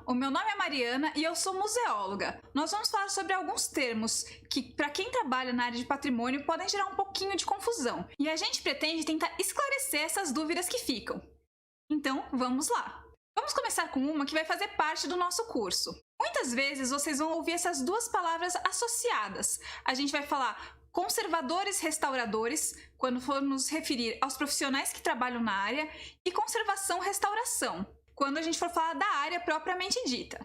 o meu nome é Mariana e eu sou museóloga. Nós vamos falar sobre alguns termos que, para quem trabalha na área de patrimônio, podem gerar um pouquinho de confusão. E a gente pretende tentar esclarecer essas dúvidas que ficam. Então, vamos lá! Vamos começar com uma que vai fazer parte do nosso curso. Muitas vezes vocês vão ouvir essas duas palavras associadas. A gente vai falar conservadores restauradores, quando for nos referir aos profissionais que trabalham na área, e conservação-restauração, quando a gente for falar da área propriamente dita.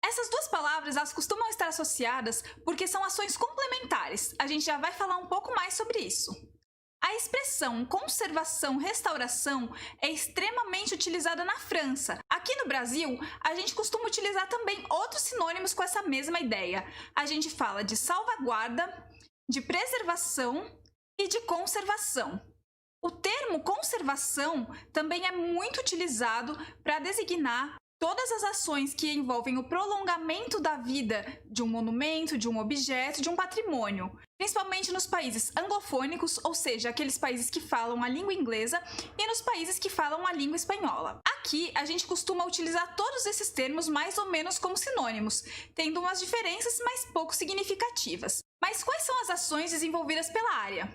Essas duas palavras elas costumam estar associadas porque são ações complementares. A gente já vai falar um pouco mais sobre isso. A expressão conservação-restauração é extremamente utilizada na França. Aqui no Brasil, a gente costuma utilizar também outros sinônimos com essa mesma ideia. A gente fala de salvaguarda, de preservação e de conservação. O termo conservação também é muito utilizado para designar todas as ações que envolvem o prolongamento da vida de um monumento, de um objeto, de um patrimônio, principalmente nos países anglofônicos, ou seja, aqueles países que falam a língua inglesa, e nos países que falam a língua espanhola. Aqui, a gente costuma utilizar todos esses termos mais ou menos como sinônimos, tendo umas diferenças, mas pouco significativas. Mas quais são as ações desenvolvidas pela área?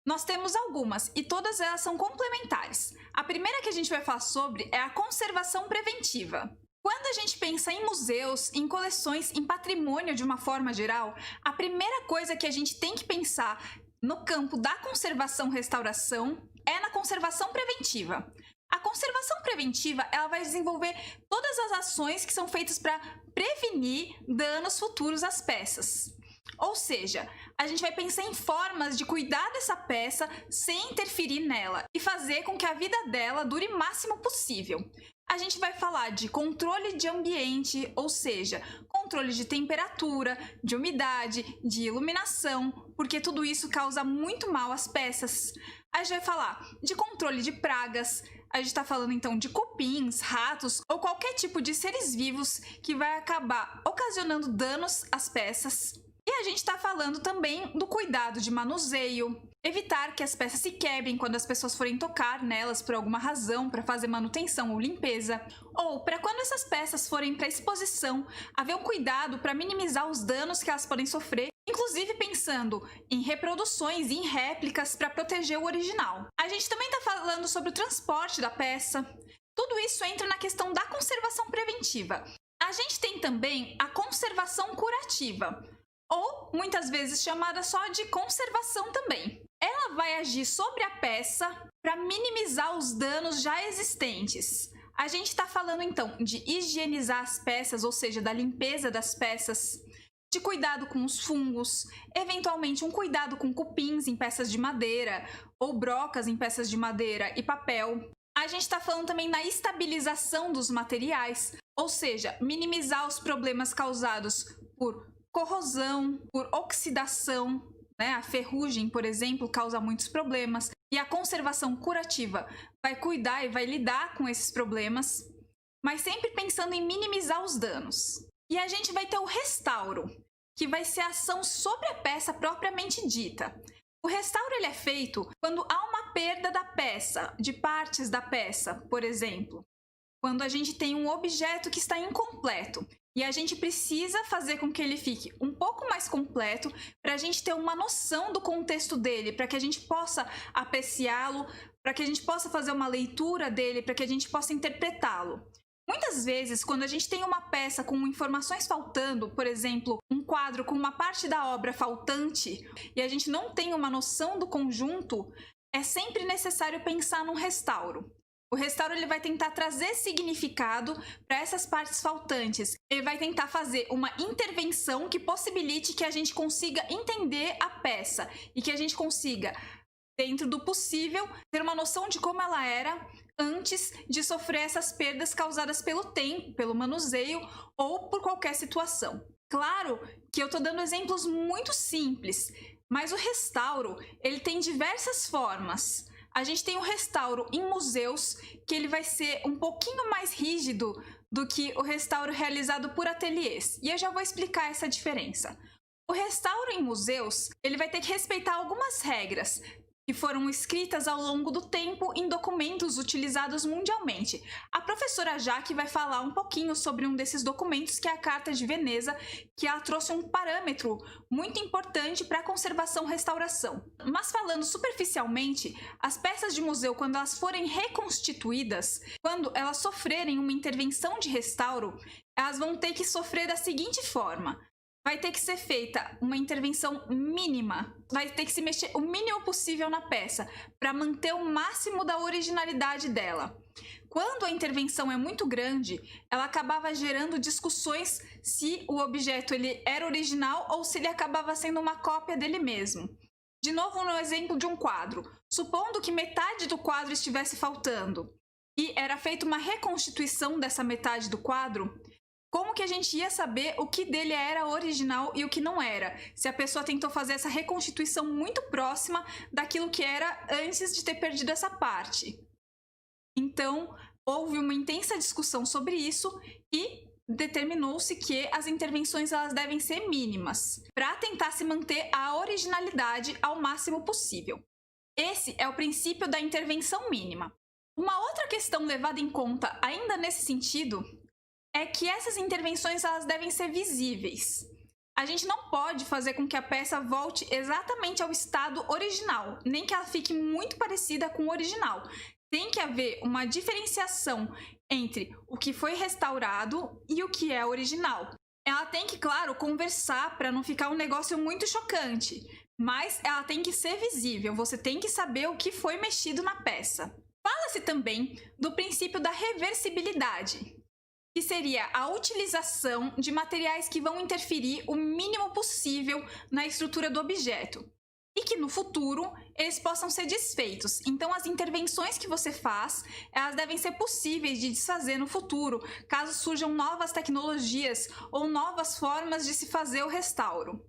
Nós temos algumas, e todas elas são complementares. A primeira que a gente vai falar sobre é a conservação preventiva. Quando a gente pensa em museus, em coleções, em patrimônio de uma forma geral, a primeira coisa que a gente tem que pensar no campo da conservação-restauração é na conservação preventiva. A conservação preventiva ela vai desenvolver todas as ações que são feitas para prevenir danos futuros às peças. Ou seja, a gente vai pensar em formas de cuidar dessa peça sem interferir nela e fazer com que a vida dela dure o máximo possível. A gente vai falar de controle de ambiente, ou seja, controle de temperatura, de umidade, de iluminação, porque tudo isso causa muito mal às peças. A gente vai falar de controle de pragas, a gente está falando então de cupins, ratos ou qualquer tipo de seres vivos que vai acabar ocasionando danos às peças. E a gente está falando também do cuidado de manuseio, evitar que as peças se quebrem quando as pessoas forem tocar nelas por alguma razão para fazer manutenção ou limpeza, ou para quando essas peças forem para exposição, haver um cuidado para minimizar os danos que elas podem sofrer, inclusive pensando em reproduções e em réplicas para proteger o original. A gente também está falando sobre o transporte da peça. Tudo isso entra na questão da conservação preventiva. A gente tem também a conservação curativa, ou muitas vezes chamada só de conservação também. Ela vai agir sobre a peça para minimizar os danos já existentes. A gente está falando então de higienizar as peças, ou seja, da limpeza das peças, de cuidado com os fungos, eventualmente um cuidado com cupins em peças de madeira ou brocas em peças de madeira e papel. A gente está falando também da estabilização dos materiais, ou seja, minimizar os problemas causados por corrosão, por oxidação, né? A ferrugem, por exemplo, causa muitos problemas. E a conservação curativa vai cuidar e vai lidar com esses problemas, mas sempre pensando em minimizar os danos. E a gente vai ter o restauro, que vai ser a ação sobre a peça propriamente dita. O restauro ele é feito quando há uma perda da peça, de partes da peça, por exemplo. Quando a gente tem um objeto que está incompleto. E a gente precisa fazer com que ele fique um pouco mais completo para a gente ter uma noção do contexto dele, para que a gente possa apreciá-lo, para que a gente possa fazer uma leitura dele, para que a gente possa interpretá-lo. Muitas vezes, quando a gente tem uma peça com informações faltando, por exemplo, um quadro com uma parte da obra faltante, e a gente não tem uma noção do conjunto, é sempre necessário pensar num restauro. O restauro ele vai tentar trazer significado para essas partes faltantes. Ele vai tentar fazer uma intervenção que possibilite que a gente consiga entender a peça e que a gente consiga, dentro do possível, ter uma noção de como ela era antes de sofrer essas perdas causadas pelo tempo, pelo manuseio ou por qualquer situação. Claro que eu estou dando exemplos muito simples, mas o restauro ele tem diversas formas. A gente tem o restauro em museus, que ele vai ser um pouquinho mais rígido do que o restauro realizado por ateliês. E eu já vou explicar essa diferença. O restauro em museus, ele vai ter que respeitar algumas regras, que foram escritas ao longo do tempo em documentos utilizados mundialmente. A professora Jaque vai falar um pouquinho sobre um desses documentos, que é a Carta de Veneza, que ela trouxe um parâmetro muito importante para a conservação e restauração. Mas falando superficialmente, as peças de museu, quando elas forem reconstituídas, quando elas sofrerem uma intervenção de restauro, elas vão ter que sofrer da seguinte forma: vai ter que ser feita uma intervenção mínima, vai ter que se mexer o mínimo possível na peça para manter o máximo da originalidade dela. Quando a intervenção é muito grande, ela acabava gerando discussões se o objeto ele era original ou se ele acabava sendo uma cópia dele mesmo. De novo, no exemplo de um quadro, supondo que metade do quadro estivesse faltando e era feita uma reconstituição dessa metade do quadro, como que a gente ia saber o que dele era original e o que não era, se a pessoa tentou fazer essa reconstituição muito próxima daquilo que era antes de ter perdido essa parte? Então, houve uma intensa discussão sobre isso e determinou-se que as intervenções elas devem ser mínimas, para tentar se manter a originalidade ao máximo possível. Esse é o princípio da intervenção mínima. Uma outra questão levada em conta ainda nesse sentido é que essas intervenções elas devem ser visíveis. A gente não pode fazer com que a peça volte exatamente ao estado original, nem que ela fique muito parecida com o original. Tem que haver uma diferenciação entre o que foi restaurado e o que é original. Ela tem que, claro, conversar para não ficar um negócio muito chocante, mas ela tem que ser visível, você tem que saber o que foi mexido na peça. Fala-se também do princípio da reversibilidade, que seria a utilização de materiais que vão interferir o mínimo possível na estrutura do objeto e que no futuro eles possam ser desfeitos. Então as intervenções que você faz, elas devem ser possíveis de desfazer no futuro, caso surjam novas tecnologias ou novas formas de se fazer o restauro.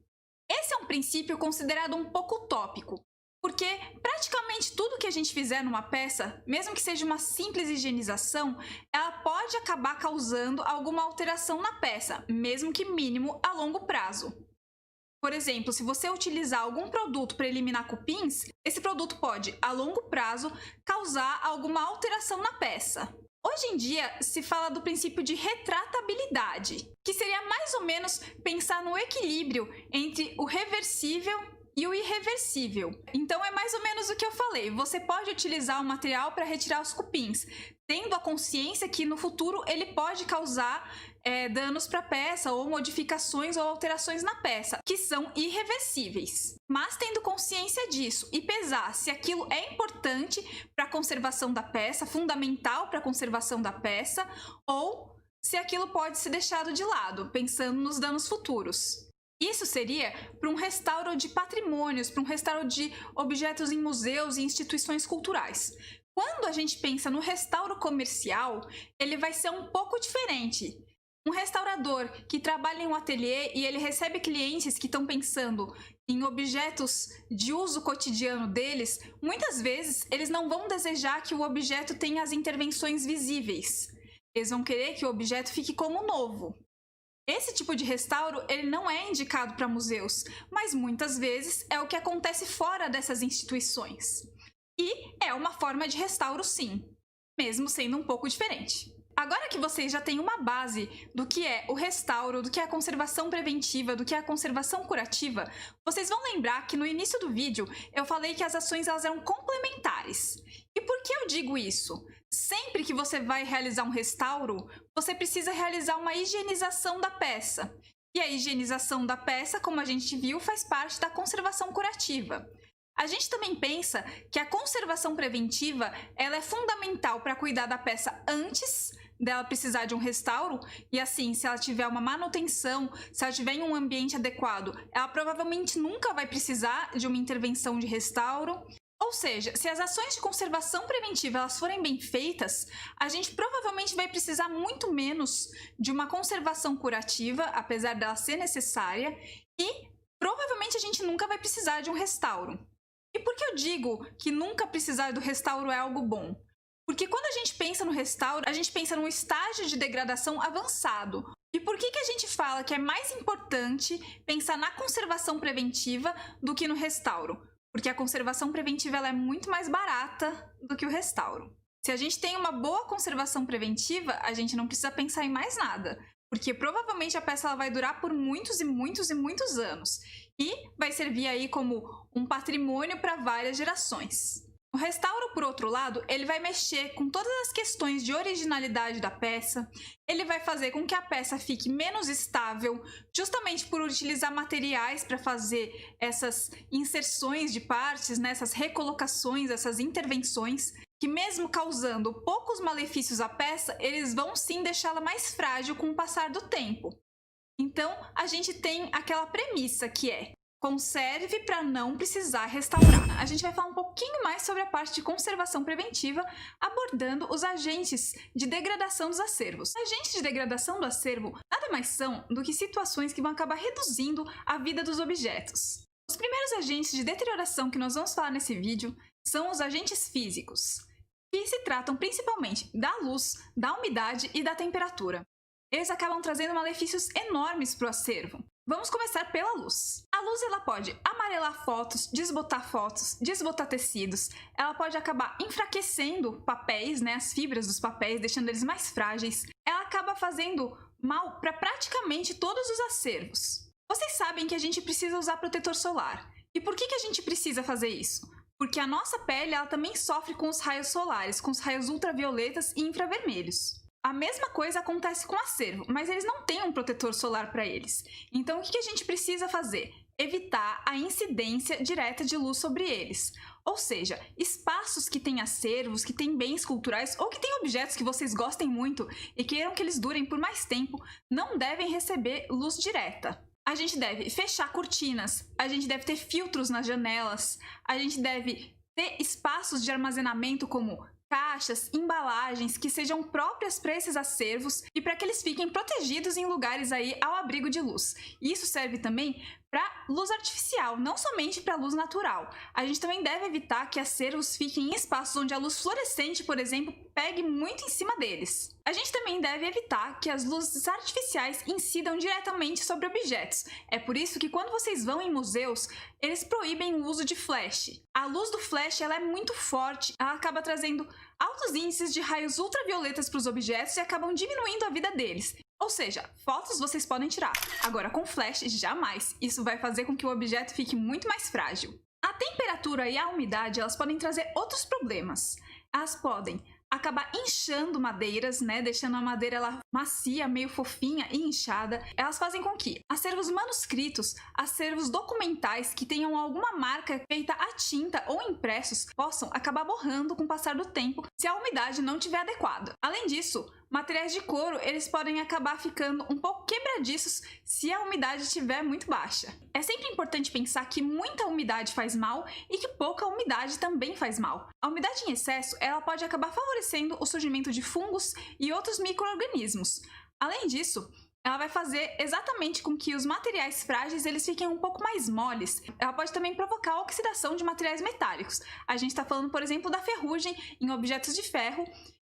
Esse é um princípio considerado um pouco utópico, porque praticamente tudo que a gente fizer numa peça, mesmo que seja uma simples higienização, ela pode acabar causando alguma alteração na peça, mesmo que mínimo a longo prazo. Por exemplo, se você utilizar algum produto para eliminar cupins, esse produto pode, a longo prazo, causar alguma alteração na peça. Hoje em dia, se fala do princípio de retratabilidade, que seria mais ou menos pensar no equilíbrio entre o reversível e o irreversível. Então é mais ou menos o que eu falei. Você pode utilizar o material para retirar os cupins, tendo a consciência que no futuro ele pode causar danos para a peça ou modificações ou alterações na peça, que são irreversíveis. Mas tendo consciência disso e pesar se aquilo é importante para a conservação da peça, fundamental para a conservação da peça, ou se aquilo pode ser deixado de lado, pensando nos danos futuros. Isso seria para um restauro de patrimônios, para um restauro de objetos em museus e instituições culturais. Quando a gente pensa no restauro comercial, ele vai ser um pouco diferente. Um restaurador que trabalha em um ateliê e ele recebe clientes que estão pensando em objetos de uso cotidiano deles, muitas vezes eles não vão desejar que o objeto tenha as intervenções visíveis. Eles vão querer que o objeto fique como novo. Esse tipo de restauro ele não é indicado para museus, mas muitas vezes é o que acontece fora dessas instituições. E é uma forma de restauro sim, mesmo sendo um pouco diferente. Agora que vocês já têm uma base do que é o restauro, do que é a conservação preventiva, do que é a conservação curativa, vocês vão lembrar que no início do vídeo eu falei que as ações elas eram complementares. E por que eu digo isso? Sempre que você vai realizar um restauro, você precisa realizar uma higienização da peça. E a higienização da peça, como a gente viu, faz parte da conservação curativa. A gente também pensa que a conservação preventiva ela é fundamental para cuidar da peça antes dela precisar de um restauro, e assim, se ela tiver uma manutenção, se ela tiver em um ambiente adequado, ela provavelmente nunca vai precisar de uma intervenção de restauro. Ou seja, se as ações de conservação preventiva elas forem bem feitas, a gente provavelmente vai precisar muito menos de uma conservação curativa, apesar dela ser necessária, e provavelmente a gente nunca vai precisar de um restauro. E por que eu digo que nunca precisar do restauro é algo bom? Porque quando a gente pensa no restauro, a gente pensa num estágio de degradação avançado. E por que a gente fala que é mais importante pensar na conservação preventiva do que no restauro? porque a conservação preventiva ela é muito mais barata do que o restauro. Se a gente tem uma boa conservação preventiva, a gente não precisa pensar em mais nada, porque provavelmente a peça ela vai durar por muitos e muitos e muitos anos e vai servir aí como um patrimônio para várias gerações. O restauro, por outro lado, ele vai mexer com todas as questões de originalidade da peça, ele vai fazer com que a peça fique menos estável, justamente por utilizar materiais para fazer essas inserções de partes, né, essas recolocações, essas intervenções, que mesmo causando poucos malefícios à peça, eles vão sim deixá-la mais frágil com o passar do tempo. Então, a gente tem aquela premissa que é: conserve para não precisar restaurar. A gente vai falar um pouquinho mais sobre a parte de conservação preventiva, abordando os agentes de degradação dos acervos. Agentes de degradação do acervo nada mais são do que situações que vão acabar reduzindo a vida dos objetos. Os primeiros agentes de deterioração que nós vamos falar nesse vídeo são os agentes físicos, que se tratam principalmente da luz, da umidade e da temperatura. Eles acabam trazendo malefícios enormes para o acervo. Vamos começar pela luz. A luz ela pode amarelar fotos, desbotar tecidos, ela pode acabar enfraquecendo papéis, né, as fibras dos papéis, deixando eles mais frágeis. Ela acaba fazendo mal para praticamente todos os acervos. Vocês sabem que a gente precisa usar protetor solar. E por que a gente precisa fazer isso? Porque a nossa pele ela também sofre com os raios solares, com os raios ultravioletas e infravermelhos. A mesma coisa acontece com o acervo, mas eles não têm um protetor solar para eles. Então, o que a gente precisa fazer? Evitar a incidência direta de luz sobre eles. Ou seja, espaços que têm acervos, que têm bens culturais ou que têm objetos que vocês gostem muito e queiram que eles durem por mais tempo, não devem receber luz direta. A gente deve fechar cortinas, a gente deve ter filtros nas janelas, a gente deve ter espaços de armazenamento como caixas, embalagens que sejam próprias para esses acervos e para que eles fiquem protegidos em lugares aí ao abrigo de luz. E isso serve também para luz artificial, não somente para luz natural. A gente também deve evitar que acervos fiquem em espaços onde a luz fluorescente, por exemplo, pegue muito em cima deles. A gente também deve evitar que as luzes artificiais incidam diretamente sobre objetos. É por isso que quando vocês vão em museus, eles proíbem o uso de flash. A luz do flash ela é muito forte, ela acaba trazendo altos índices de raios ultravioletas para os objetos e acabam diminuindo a vida deles. Ou seja, fotos vocês podem tirar, agora com flash jamais. Isso vai fazer com que o objeto fique muito mais frágil. A temperatura e a umidade elas podem trazer outros problemas. Elas podem acabar inchando madeiras, né, deixando a madeira ela macia, meio fofinha e inchada. Elas fazem com que acervos manuscritos, acervos documentais que tenham alguma marca feita à tinta ou impressos possam acabar borrando com o passar do tempo se a umidade não estiver adequada. Além disso, materiais de couro, eles podem acabar ficando um pouco quebradiços se a umidade estiver muito baixa. É sempre importante pensar que muita umidade faz mal e que pouca umidade também faz mal. A umidade em excesso, ela pode acabar favorecendo o surgimento de fungos e outros micro-organismos. Além disso, ela vai fazer exatamente com que os materiais frágeis eles fiquem um pouco mais moles. Ela pode também provocar a oxidação de materiais metálicos. A gente está falando, por exemplo, da ferrugem em objetos de ferro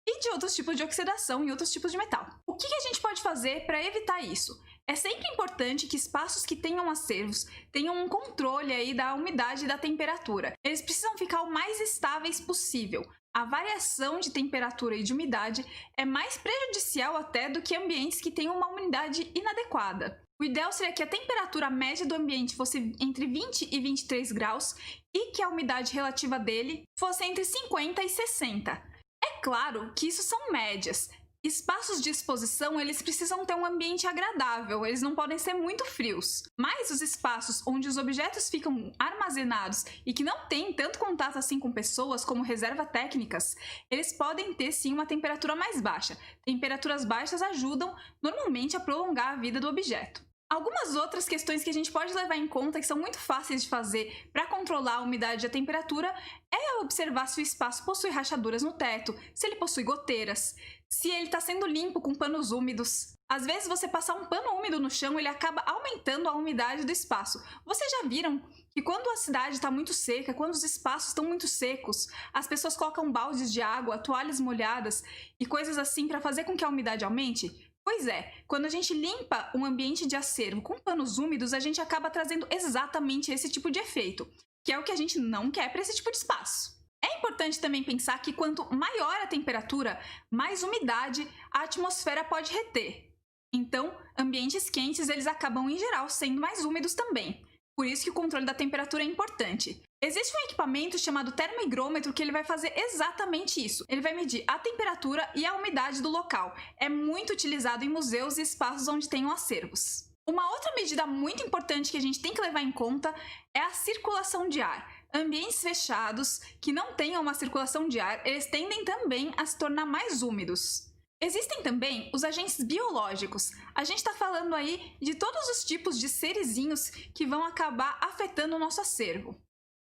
e de outros tipos de oxidação em outros tipos de metal. O que a gente pode fazer para evitar isso? É sempre importante que espaços que tenham acervos tenham um controle aí da umidade e da temperatura. Eles precisam ficar o mais estáveis possível. A variação de temperatura e de umidade é mais prejudicial até do que ambientes que tenham uma umidade inadequada. O ideal seria que a temperatura média do ambiente fosse entre 20 e 23 graus e que a umidade relativa dele fosse entre 50 e 60. É claro que isso são médias. Espaços de exposição, eles precisam ter um ambiente agradável, eles não podem ser muito frios. Mas os espaços onde os objetos ficam armazenados e que não têm tanto contato assim com pessoas, como reserva técnicas, eles podem ter sim uma temperatura mais baixa. Temperaturas baixas ajudam normalmente a prolongar a vida do objeto. Algumas outras questões que a gente pode levar em conta, que são muito fáceis de fazer para controlar a umidade e a temperatura, é observar se o espaço possui rachaduras no teto, se ele possui goteiras, se ele está sendo limpo com panos úmidos. Às vezes você passar um pano úmido no chão, ele acaba aumentando a umidade do espaço. Vocês já viram que quando a cidade está muito seca, quando os espaços estão muito secos, as pessoas colocam baldes de água, toalhas molhadas e coisas assim para fazer com que a umidade aumente? Pois é, quando a gente limpa um ambiente de acervo com panos úmidos, a gente acaba trazendo exatamente esse tipo de efeito. O que é o que a gente não quer para esse tipo de espaço. É importante também pensar que quanto maior a temperatura, mais umidade a atmosfera pode reter. Então, ambientes quentes eles acabam em geral sendo mais úmidos também. Por isso que o controle da temperatura é importante. Existe um equipamento chamado termohigrômetro que ele vai fazer exatamente isso. Ele vai medir a temperatura e a umidade do local. É muito utilizado em museus e espaços onde tenham acervos. Uma outra medida muito importante que a gente tem que levar em conta é a circulação de ar. Ambientes fechados que não tenham uma circulação de ar, eles tendem também a se tornar mais úmidos. Existem também os agentes biológicos. A gente está falando aí de todos os tipos de serizinhos que vão acabar afetando o nosso acervo.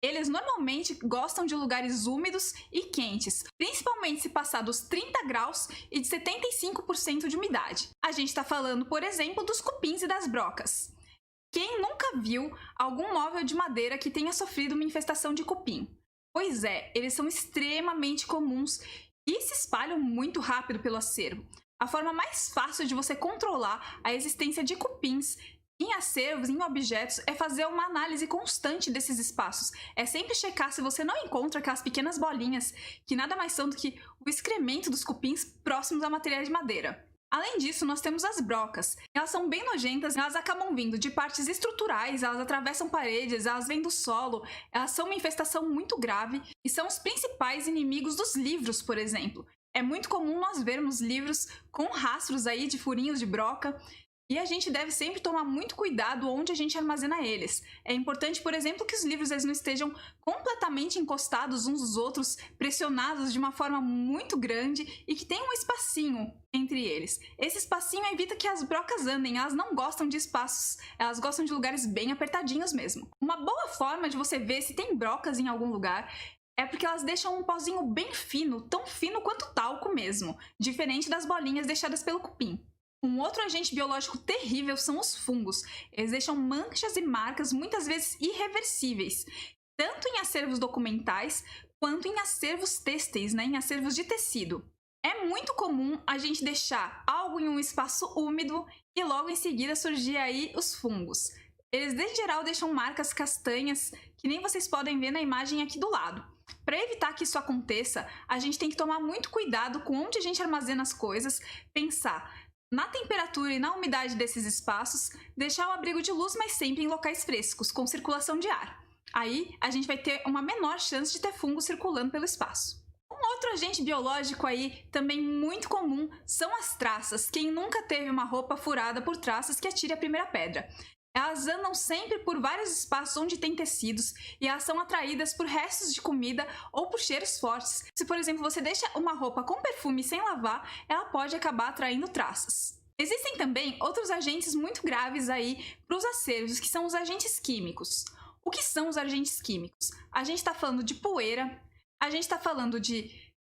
Eles normalmente gostam de lugares úmidos e quentes, principalmente se passar dos 30 graus e de 75% de umidade. A gente está falando, por exemplo, dos cupins e das brocas. Quem nunca viu algum móvel de madeira que tenha sofrido uma infestação de cupim? Pois é, eles são extremamente comuns e se espalham muito rápido pelo acervo. A forma mais fácil de você controlar a existência de cupins em acervos, em objetos, é fazer uma análise constante desses espaços. É sempre checar se você não encontra aquelas pequenas bolinhas que nada mais são do que o excremento dos cupins próximos a materiais de madeira. Além disso, nós temos as brocas. Elas são bem nojentas, elas acabam vindo de partes estruturais, elas atravessam paredes, elas vêm do solo, elas são uma infestação muito grave e são os principais inimigos dos livros, por exemplo. É muito comum nós vermos livros com rastros aí de furinhos de broca, e a gente deve sempre tomar muito cuidado onde a gente armazena eles. É importante, por exemplo, que os livros eles não estejam completamente encostados uns nos outros, pressionados de uma forma muito grande e que tenha um espacinho entre eles. Esse espacinho evita que as brocas andem, elas não gostam de espaços, elas gostam de lugares bem apertadinhos mesmo. Uma boa forma de você ver se tem brocas em algum lugar é porque elas deixam um pozinho bem fino, tão fino quanto talco mesmo, diferente das bolinhas deixadas pelo cupim. Um outro agente biológico terrível são os fungos. Eles deixam manchas e marcas muitas vezes irreversíveis, tanto em acervos documentais quanto em acervos têxteis, em acervos de tecido. É muito comum a gente deixar algo em um espaço úmido e logo em seguida surgir aí os fungos. Eles, em geral, deixam marcas castanhas, que nem vocês podem ver na imagem aqui do lado. Para evitar que isso aconteça, a gente tem que tomar muito cuidado com onde a gente armazena as coisas, pensar na temperatura e na umidade desses espaços, deixar o abrigo de luz, mas sempre em locais frescos, com circulação de ar. Aí, a gente vai ter uma menor chance de ter fungo circulando pelo espaço. Um outro agente biológico aí, também muito comum, são as traças. Quem nunca teve uma roupa furada por traças que atire a primeira pedra? Elas andam sempre por vários espaços onde tem tecidos e elas são atraídas por restos de comida ou por cheiros fortes. Se, por exemplo, você deixa uma roupa com perfume sem lavar, ela pode acabar atraindo traças. Existem também outros agentes muito graves aí para os acervos, que são os agentes químicos. O que são os agentes químicos? A gente está falando de poeira, a gente está falando de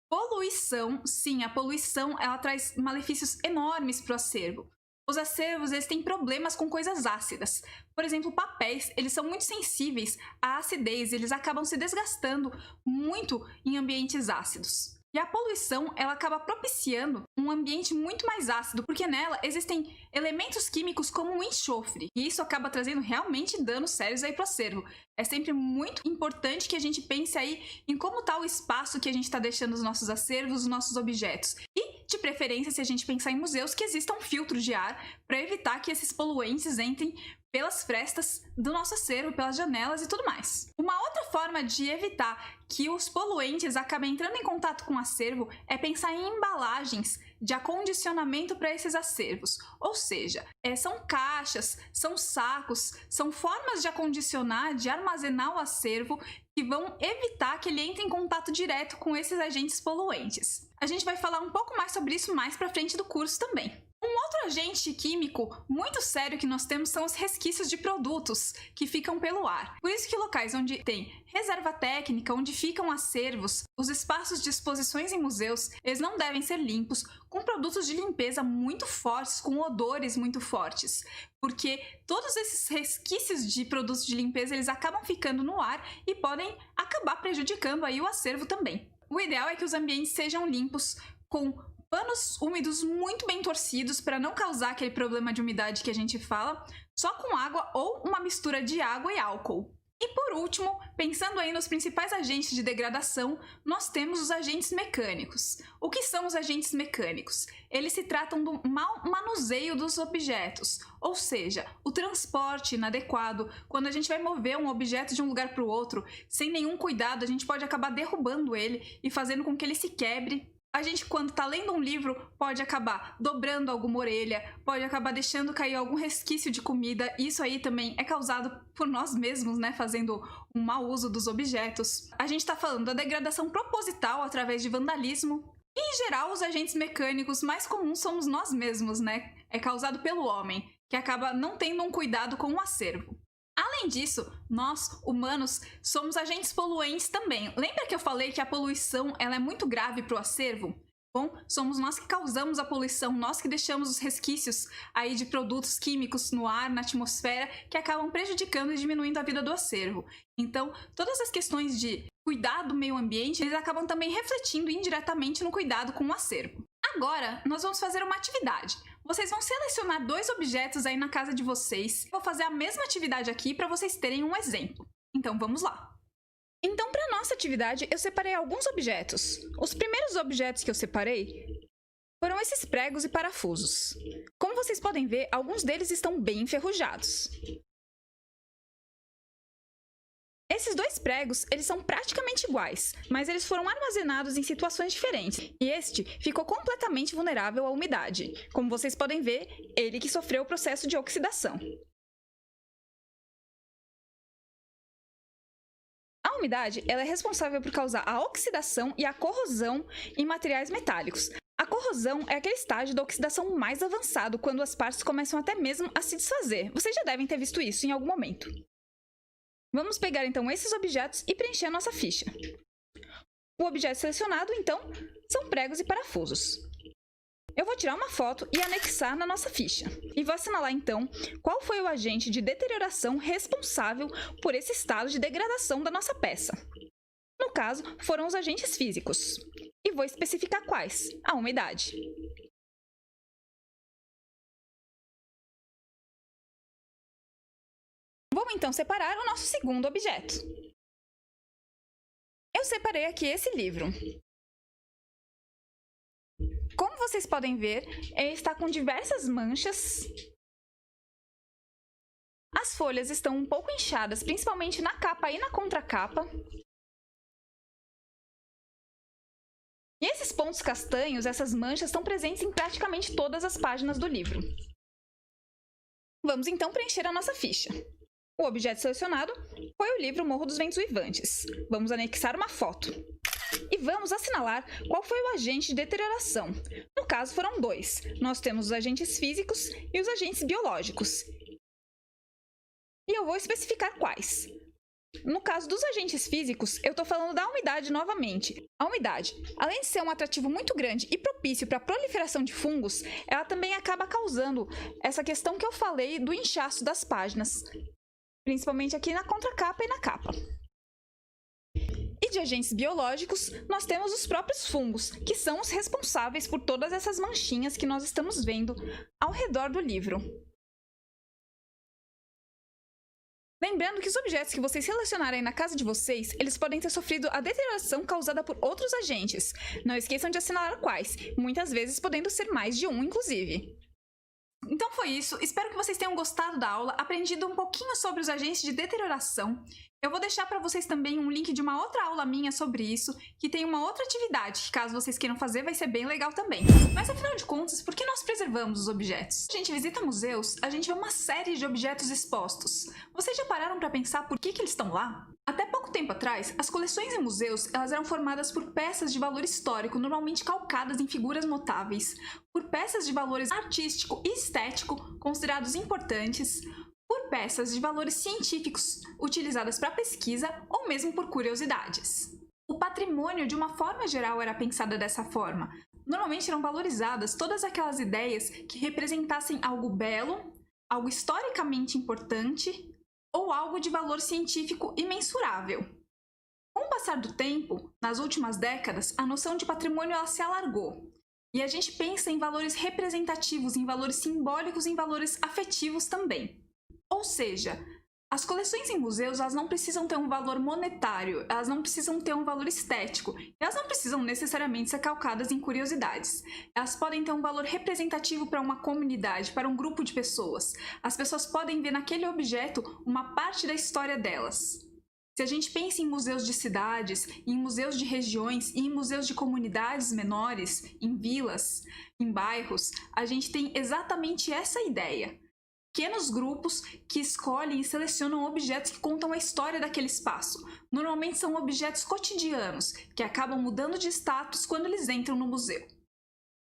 poluição. Sim, a poluição ela traz malefícios enormes para o acervo. Os acervos eles têm problemas com coisas ácidas. Por exemplo, papéis, eles são muito sensíveis à acidez, eles acabam se desgastando muito em ambientes ácidos. E a poluição, ela acaba propiciando um ambiente muito mais ácido, porque nela existem elementos químicos como o enxofre, e isso acaba trazendo realmente danos sérios aí para o acervo. É sempre muito importante que a gente pense aí em como está o espaço que a gente está deixando os nossos acervos, os nossos objetos. E, de preferência, se a gente pensar em museus, que existam filtros de ar para evitar que esses poluentes entrem pelas frestas do nosso acervo, pelas janelas e tudo mais. Uma outra forma de evitar que os poluentes acabem entrando em contato com o acervo é pensar em embalagens de acondicionamento para esses acervos. Ou seja, são caixas, são sacos, são formas de acondicionar, de armazenar o acervo que vão evitar que ele entre em contato direto com esses agentes poluentes. A gente vai falar um pouco mais sobre isso mais para frente do curso também. Um outro agente químico muito sério que nós temos são os resquícios de produtos que ficam pelo ar. Por isso que locais onde tem reserva técnica, onde ficam acervos, os espaços de exposições em museus, eles não devem ser limpos com produtos de limpeza muito fortes, com odores muito fortes, porque todos esses resquícios de produtos de limpeza eles acabam ficando no ar e podem acabar prejudicando aí o acervo também. O ideal é que os ambientes sejam limpos com panos úmidos muito bem torcidos para não causar aquele problema de umidade que a gente fala, só com água ou uma mistura de água e álcool. E por último, pensando aí nos principais agentes de degradação, nós temos os agentes mecânicos. O que são os agentes mecânicos? Eles se tratam do mau manuseio dos objetos, ou seja, o transporte inadequado. Quando a gente vai mover um objeto de um lugar para o outro, sem nenhum cuidado, a gente pode acabar derrubando ele e fazendo com que ele se quebre. A gente, quando está lendo um livro, pode acabar dobrando alguma orelha, pode acabar deixando cair algum resquício de comida. Isso aí também é causado por nós mesmos, né? Fazendo um mau uso dos objetos. A gente está falando da degradação proposital através de vandalismo. E, em geral, os agentes mecânicos mais comuns somos nós mesmos, né? É causado pelo homem, que acaba não tendo um cuidado com o acervo. Além disso, nós, humanos, somos agentes poluentes também. Lembra que eu falei que a poluição ela é muito grave para o acervo? Bom, somos nós que causamos a poluição, nós que deixamos os resquícios aí de produtos químicos no ar, na atmosfera, que acabam prejudicando e diminuindo a vida do acervo. Então, todas as questões de cuidado do meio ambiente, eles acabam também refletindo indiretamente no cuidado com o acervo. Agora, nós vamos fazer uma atividade. Vocês vão selecionar 2 objetos aí na casa de vocês. Eu vou fazer a mesma atividade aqui para vocês terem um exemplo. Então, vamos lá. Então, para nossa atividade, eu separei alguns objetos. Os primeiros objetos que eu separei foram esses pregos e parafusos. Como vocês podem ver, alguns deles estão bem enferrujados. Esses 2 pregos, eles são praticamente iguais, mas eles foram armazenados em situações diferentes. E este ficou completamente vulnerável à umidade. Como vocês podem ver, ele que sofreu o processo de oxidação. A umidade ela é responsável por causar a oxidação e a corrosão em materiais metálicos. A corrosão é aquele estágio da oxidação mais avançado, quando as partes começam até mesmo a se desfazer. Vocês já devem ter visto isso em algum momento. Vamos pegar então esses objetos e preencher a nossa ficha. O objeto selecionado, então, são pregos e parafusos. Eu vou tirar uma foto e anexar na nossa ficha. E vou assinalar então qual foi o agente de deterioração responsável por esse estado de degradação da nossa peça. No caso, foram os agentes físicos. E vou especificar quais: a umidade. Vamos então separar o nosso segundo objeto. Eu separei aqui esse livro. Como vocês podem ver, ele está com diversas manchas. As folhas estão um pouco inchadas, principalmente na capa e na contracapa. E esses pontos castanhos, essas manchas, estão presentes em praticamente todas as páginas do livro. Vamos então preencher a nossa ficha. O objeto selecionado foi o livro Morro dos Ventos Uivantes. Vamos anexar uma foto. E vamos assinalar qual foi o agente de deterioração. No caso, foram 2. Nós temos os agentes físicos e os agentes biológicos. E eu vou especificar quais. No caso dos agentes físicos, eu estou falando da umidade novamente. A umidade, além de ser um atrativo muito grande e propício para a proliferação de fungos, ela também acaba causando essa questão que eu falei do inchaço das páginas. Principalmente aqui na contracapa e na capa. E de agentes biológicos, nós temos os próprios fungos, que são os responsáveis por todas essas manchinhas que nós estamos vendo ao redor do livro. Lembrando que os objetos que vocês selecionarem na casa de vocês, eles podem ter sofrido a deterioração causada por outros agentes. Não esqueçam de assinalar quais, muitas vezes podendo ser mais de um, inclusive. Então foi isso, espero que vocês tenham gostado da aula, aprendido um pouquinho sobre os agentes de deterioração. Eu vou deixar para vocês também um link de uma outra aula minha sobre isso, que tem uma outra atividade, que caso vocês queiram fazer vai ser bem legal também. Mas afinal de contas, por que nós preservamos os objetos? A gente visita museus, a gente vê uma série de objetos expostos. Vocês já pararam para pensar por que eles estão lá? Até pouco tempo atrás, as coleções em museus elas eram formadas por peças de valor histórico, normalmente calcadas em figuras notáveis, por peças de valores artístico e estético, considerados importantes, por peças de valores científicos, utilizadas para pesquisa ou mesmo por curiosidades. O patrimônio, de uma forma geral, era pensado dessa forma. Normalmente eram valorizadas todas aquelas ideias que representassem algo belo, algo historicamente importante, ou algo de valor científico imensurável. Com o passar do tempo, nas últimas décadas, a noção de patrimônio ela se alargou. E a gente pensa em valores representativos, em valores simbólicos, em valores afetivos também. Ou seja, As coleções em museus, elas não precisam ter um valor monetário, elas não precisam ter um valor estético, elas não precisam necessariamente ser calcadas em curiosidades. Elas podem ter um valor representativo para uma comunidade, para um grupo de pessoas. As pessoas podem ver naquele objeto uma parte da história delas. Se a gente pensa em museus de cidades, em museus de regiões e em museus de comunidades menores, em vilas, em bairros, a gente tem exatamente essa ideia. Pequenos grupos que escolhem e selecionam objetos que contam a história daquele espaço. Normalmente são objetos cotidianos, que acabam mudando de status quando eles entram no museu.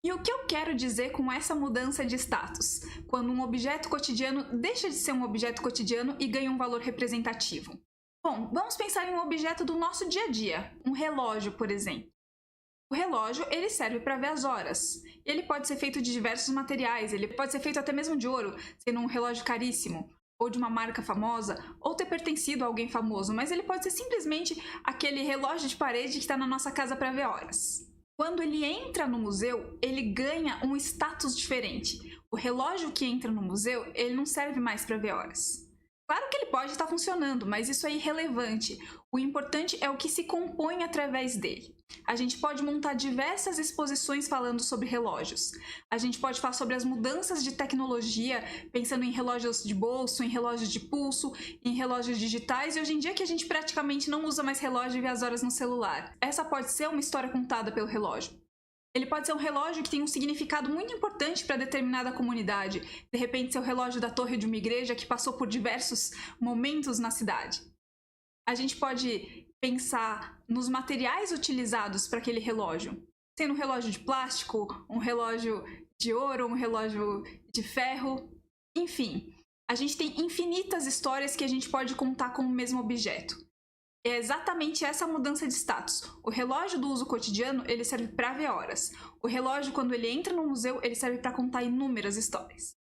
E o que eu quero dizer com essa mudança de status? Quando um objeto cotidiano deixa de ser um objeto cotidiano e ganha um valor representativo. Bom, vamos pensar em um objeto do nosso dia a dia, um relógio, por exemplo. O relógio, ele serve para ver as horas. Ele pode ser feito de diversos materiais, ele pode ser feito até mesmo de ouro, sendo um relógio caríssimo, ou de uma marca famosa, ou ter pertencido a alguém famoso, mas ele pode ser simplesmente aquele relógio de parede que está na nossa casa para ver horas. Quando ele entra no museu, ele ganha um status diferente. O relógio que entra no museu, ele não serve mais para ver horas. Claro que ele pode estar funcionando, mas isso é irrelevante. O importante é o que se compõe através dele. A gente pode montar diversas exposições falando sobre relógios. A gente pode falar sobre as mudanças de tecnologia, pensando em relógios de bolso, em relógios de pulso, em relógios digitais, e hoje em dia que a gente praticamente não usa mais relógio e vê as horas no celular. Essa pode ser uma história contada pelo relógio. Ele pode ser um relógio que tem um significado muito importante para determinada comunidade. De repente, ser o relógio da torre de uma igreja que passou por diversos momentos na cidade. A gente pode pensar nos materiais utilizados para aquele relógio. Sendo um relógio de plástico, um relógio de ouro, um relógio de ferro. Enfim, a gente tem infinitas histórias que a gente pode contar com o mesmo objeto. É exatamente essa mudança de status. O relógio do uso cotidiano, ele serve para ver horas. O relógio, quando ele entra no museu, ele serve para contar inúmeras histórias.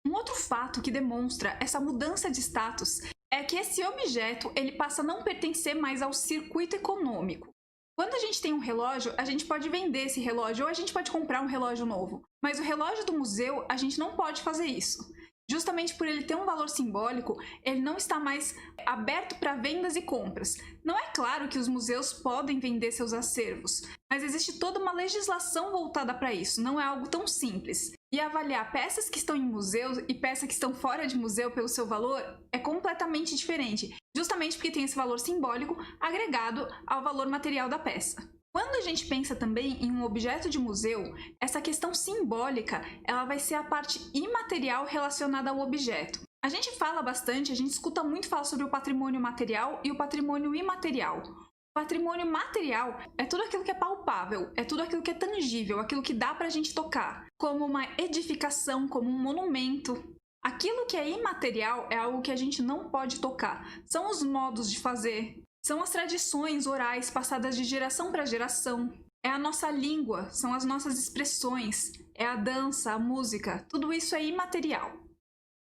Um outro fato que demonstra essa mudança de status é que esse objeto, ele passa a não pertencer mais ao circuito econômico. Quando a gente tem um relógio, a gente pode vender esse relógio ou a gente pode comprar um relógio novo. Mas o relógio do museu, a gente não pode fazer isso. Justamente por ele ter um valor simbólico, ele não está mais aberto para vendas e compras. Não é claro que os museus podem vender seus acervos, mas existe toda uma legislação voltada para isso, não é algo tão simples. E avaliar peças que estão em museus e peças que estão fora de museu pelo seu valor é completamente diferente, justamente porque tem esse valor simbólico agregado ao valor material da peça. Quando a gente pensa também em um objeto de museu, essa questão simbólica, ela vai ser a parte imaterial relacionada ao objeto. A gente fala bastante, a gente escuta muito falar sobre o patrimônio material e o patrimônio imaterial. O patrimônio material é tudo aquilo que é palpável, é tudo aquilo que é tangível, aquilo que dá pra gente tocar, como uma edificação, como um monumento. Aquilo que é imaterial é algo que a gente não pode tocar. São os modos de fazer. São as tradições orais passadas de geração para geração. É a nossa língua, são as nossas expressões, é a dança, a música, tudo isso é imaterial.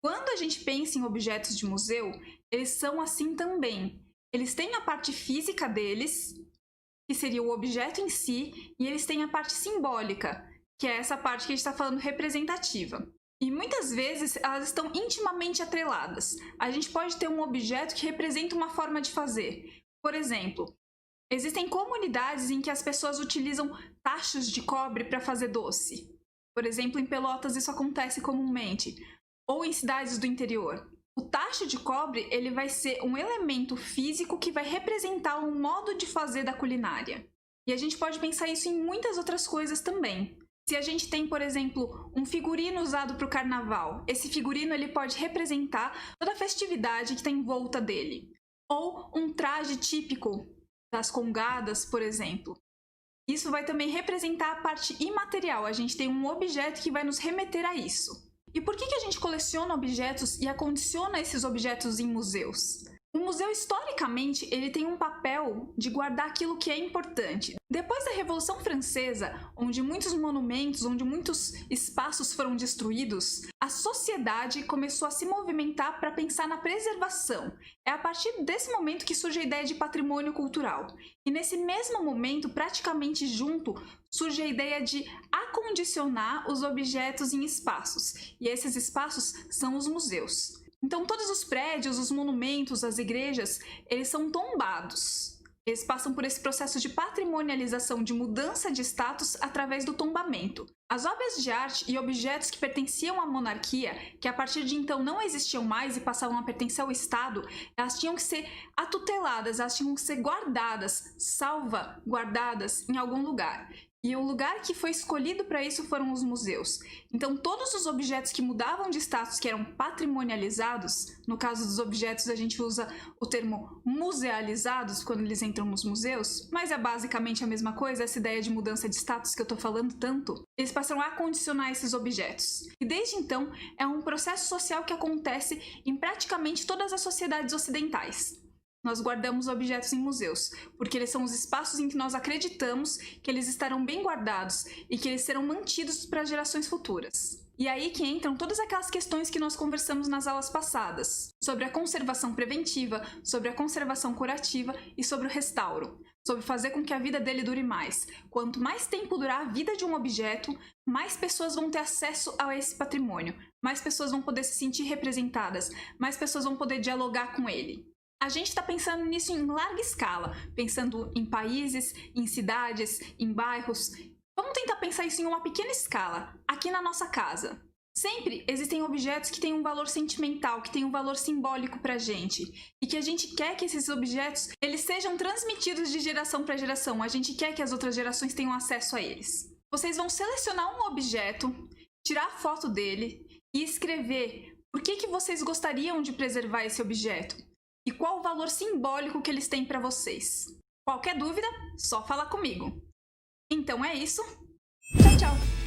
Quando a gente pensa em objetos de museu, eles são assim também. Eles têm a parte física deles, que seria o objeto em si, e eles têm a parte simbólica, que é essa parte que a gente está falando representativa. E muitas vezes elas estão intimamente atreladas. A gente pode ter um objeto que representa uma forma de fazer. Por exemplo, existem comunidades em que as pessoas utilizam tachos de cobre para fazer doce. Por exemplo, em Pelotas isso acontece comumente, ou em cidades do interior. O tacho de cobre, ele vai ser um elemento físico que vai representar um modo de fazer da culinária. E a gente pode pensar isso em muitas outras coisas também. Se a gente tem, por exemplo, um figurino usado para o carnaval, esse figurino ele pode representar toda a festividade que está em volta dele. Ou um traje típico das congadas, por exemplo. Isso vai também representar a parte imaterial, a gente tem um objeto que vai nos remeter a isso. E por que a gente coleciona objetos e acondiciona esses objetos em museus? O museu, historicamente, ele tem um papel de guardar aquilo que é importante. Depois da Revolução Francesa, onde muitos monumentos, onde muitos espaços foram destruídos, a sociedade começou a se movimentar para pensar na preservação. É a partir desse momento que surge a ideia de patrimônio cultural. E nesse mesmo momento, praticamente junto, surge a ideia de acondicionar os objetos em espaços. E esses espaços são os museus. Então todos os prédios, os monumentos, as igrejas, eles são tombados. Eles passam por esse processo de patrimonialização, de mudança de status através do tombamento. As obras de arte e objetos que pertenciam à monarquia, que a partir de então não existiam mais e passavam a pertencer ao Estado, elas tinham que ser atuteladas, elas tinham que ser guardadas, salvaguardadas em algum lugar. E o lugar que foi escolhido para isso foram os museus. Então, todos os objetos que mudavam de status, que eram patrimonializados, no caso dos objetos a gente usa o termo musealizados quando eles entram nos museus, mas é basicamente a mesma coisa, essa ideia de mudança de status que eu tô falando tanto, eles passam a condicionar esses objetos. E desde então, é um processo social que acontece em praticamente todas as sociedades ocidentais. Nós guardamos objetos em museus, porque eles são os espaços em que nós acreditamos que eles estarão bem guardados e que eles serão mantidos para gerações futuras. E aí que entram todas aquelas questões que nós conversamos nas aulas passadas, sobre a conservação preventiva, sobre a conservação curativa e sobre o restauro, sobre fazer com que a vida dele dure mais. Quanto mais tempo durar a vida de um objeto, mais pessoas vão ter acesso a esse patrimônio, mais pessoas vão poder se sentir representadas, mais pessoas vão poder dialogar com ele. A gente está pensando nisso em larga escala, pensando em países, em cidades, em bairros. Vamos tentar pensar isso em uma pequena escala, aqui na nossa casa. Sempre existem objetos que têm um valor sentimental, que têm um valor simbólico pra gente. E que a gente quer que esses objetos eles sejam transmitidos de geração para geração. A gente quer que as outras gerações tenham acesso a eles. Vocês vão selecionar um objeto, tirar a foto dele e escrever por que vocês gostariam de preservar esse objeto. E qual o valor simbólico que eles têm para vocês. Qualquer dúvida, só falar comigo. Então é isso. Tchau, tchau!